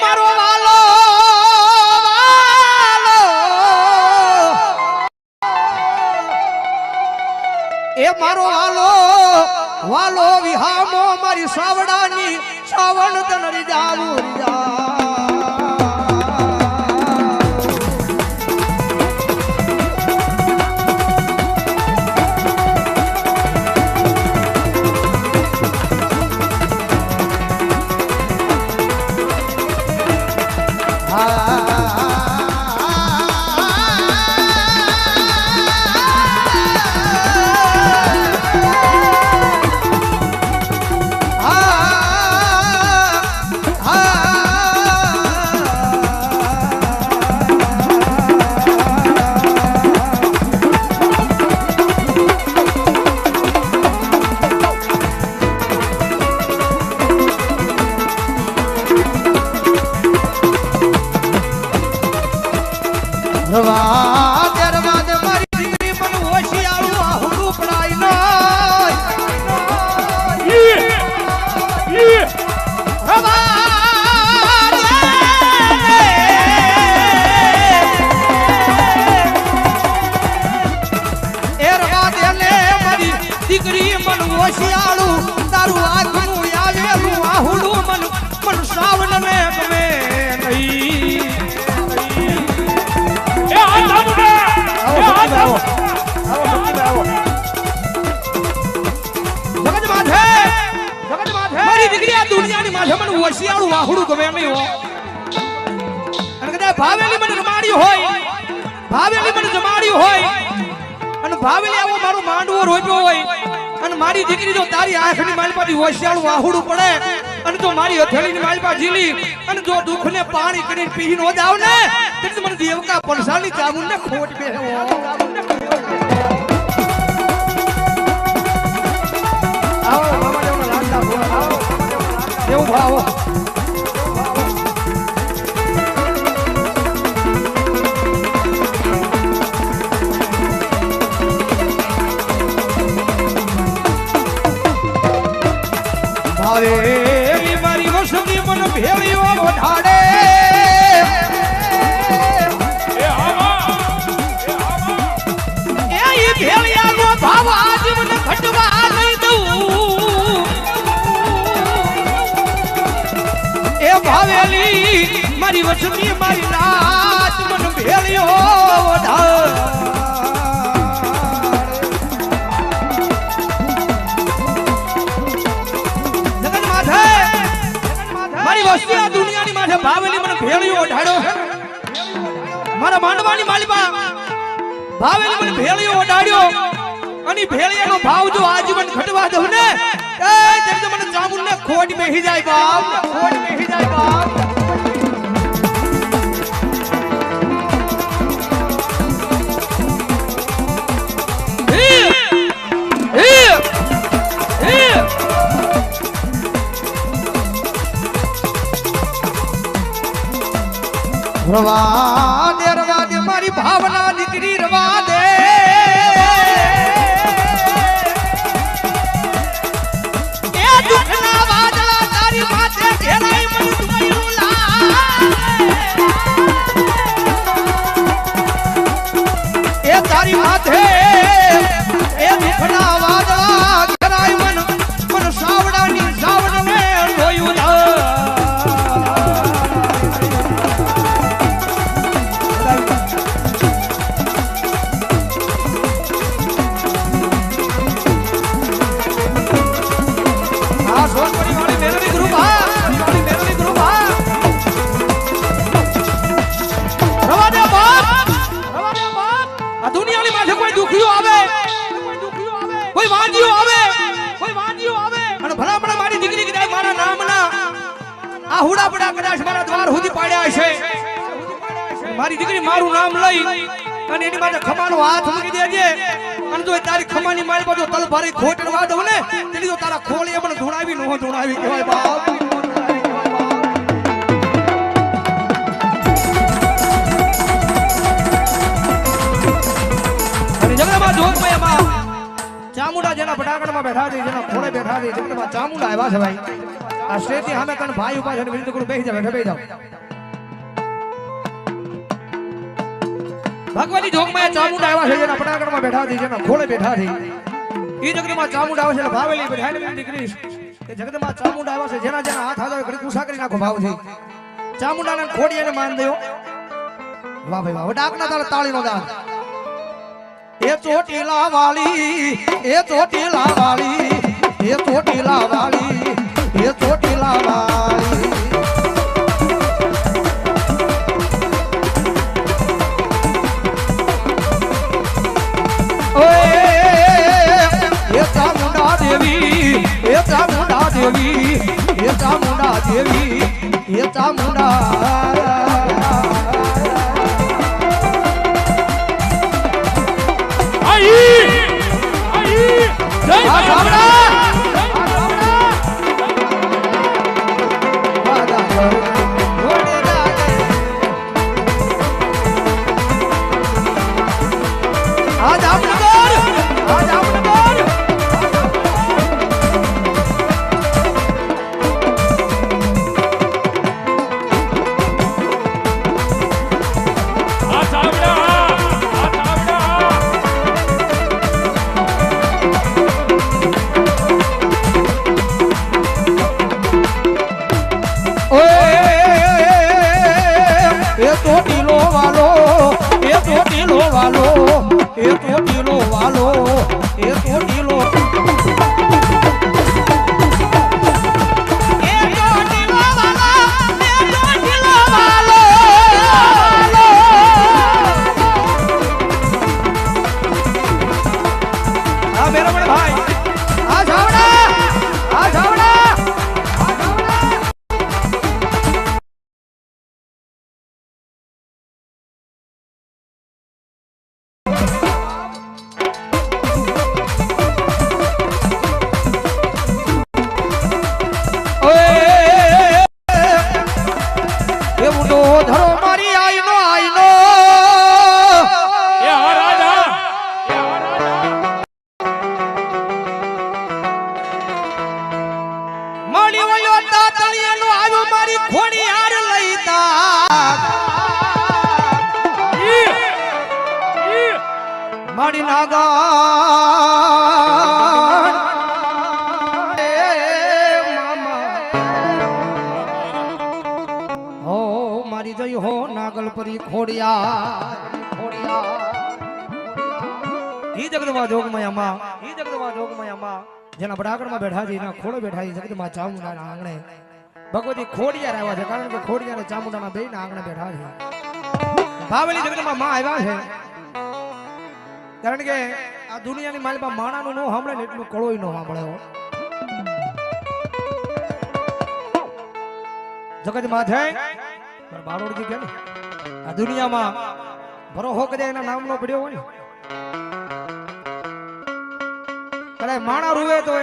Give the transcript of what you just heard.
મારો વાલો એ મારો વાલો વાલો વિહામો મારી સાવડાની સાવણ તનરી જાવું વશિયાળું વાહુડું ગમે નહીં હો અને કદાચ ભાવેલી મને રમાડી હોય ભાવેલી મને જમાડી હોય અને ભાવેલી આવો મારો માંડવો રોપ્યો હોય અને મારી દીકરી જો તારી આંખની માલપાથી વશિયાળું વાહુડું પડે અને જો મારી હથેળીની માલપા ઝીલી અને જો દુઃખને પાણી કરીને પી નો જાવ ને એટલે મને દેવકા પરસાની ચામુંડને ખોટ બેહે આવો મામા દેવના લાડલા બોલ આવો એવું ભાવો ભાવે મારી વસતી મન ભેળીઓ વધાડે એ ભેળિયાનો ભાવ આજ મને ઘટવા નહીં દઉં એ ભાવેલી મારી વસતી મારી નાચ મન ભેળિયો વધાડે વસ્તી આ દુનિયાની માથે ભાવેલી મને ભેળિયો ઓઢાડ્યો મારા માંડવાની માલિકા ભાવેલી મને ભેળિયો ઓઢાડ્યો અને ભેળિયાનો ભાવ જો આજીવન ઘટવા દઉં ને એ તેમ મને ચામુંડને ખોટ બેહી જાય બાપ ખોટ બેહી જાય બાપ રવા દે મારી ભાવના દીકરી રવા દે એ દુખના વાદળા તારી માથે ઘેરાઈ મને દુખીયું લાગે એ તારી માથે એ દુખના વાદળા ઘેરાઈ મને સાવડાની સાવડ મે રોયું લાગે આહુડા પડા કદાચ મારા દ્વાર સુધી પાડ્યા છે મારી દીકરી મારું નામ લઈ અને એની માથે ખમાનો હાથ મૂકી દેજે અને જો તારી ખમાની માલ પર જો તલભારી ખોટવા દઉં ને તેની તો તારા ખોળીએ પણ ધોણાવી નો ધોણાવી કહેવાય બાપ અને જગદંબા જોગમય માં ચામુંડા જેના ફટાકડમાં બેઠા છે જેના ખોળે બેઠા છે જગદંબા ચામુંડા આવ્યા છે ભાઈ આ સ્ટેજની સામે તને ભાઈ ઉભા છે ને વિનંતી કરું બેસી જાવ બેસી જાવ ભગવાનની જોગમાં ચામુંડા આવ્યા છે જેના પટાકણમાં બેઠા છે જેના ખોળે બેઠા છે ઈ જગતમાં ચામુંડા આવે છે એટલે ભાવેલી બધાને વિનંતી કરીશ કે જગતમાં ચામુંડા આવ્યા છે જેના જેના હાથ આવે ઘડી કુસા કરી નાખો ભાવ છે ચામુંડાને ખોડિયાને માન દેવો વાહ ભાઈ વાહ ડાકના તાળ તાળીનો દાન એ ચોટીલા વાળી એ ચોટીલા વાળી એ ચોટીલા વાળી એ ચોટીલા વાળી એ ચામુંડા દેવી એ ચામુંડા દેવી એ ચામુંડા દેવી એ ચામુંડા માડી નાગા હો મારી જઈ હો નાગલ પરી ખોડિયા ઈ જગતમાં જોગમયામાં જેના બડાકડમાં બેઠા છે એના ખોડે બેઠા છે જગતમાં ચામુંડાના આંગણે ભગવતી ખોડિયા આવ્યા છે કારણ કે ખોડિયા અને ચામુંડાના બેયના આંગણે બેઠા છે ભાવેલી જગતમાં માં આવ્યા છે કારણ કે આ દુનિયાની માલમાં માણાનું નો સાંભળે ને એટલું કળોય નો સાંભળે જગત માથે બારોડજી કે આ દુનિયામાં ભરોહો કદાચ એના નામનો પડ્યો હોય ને કદાચ માણા રૂવે તો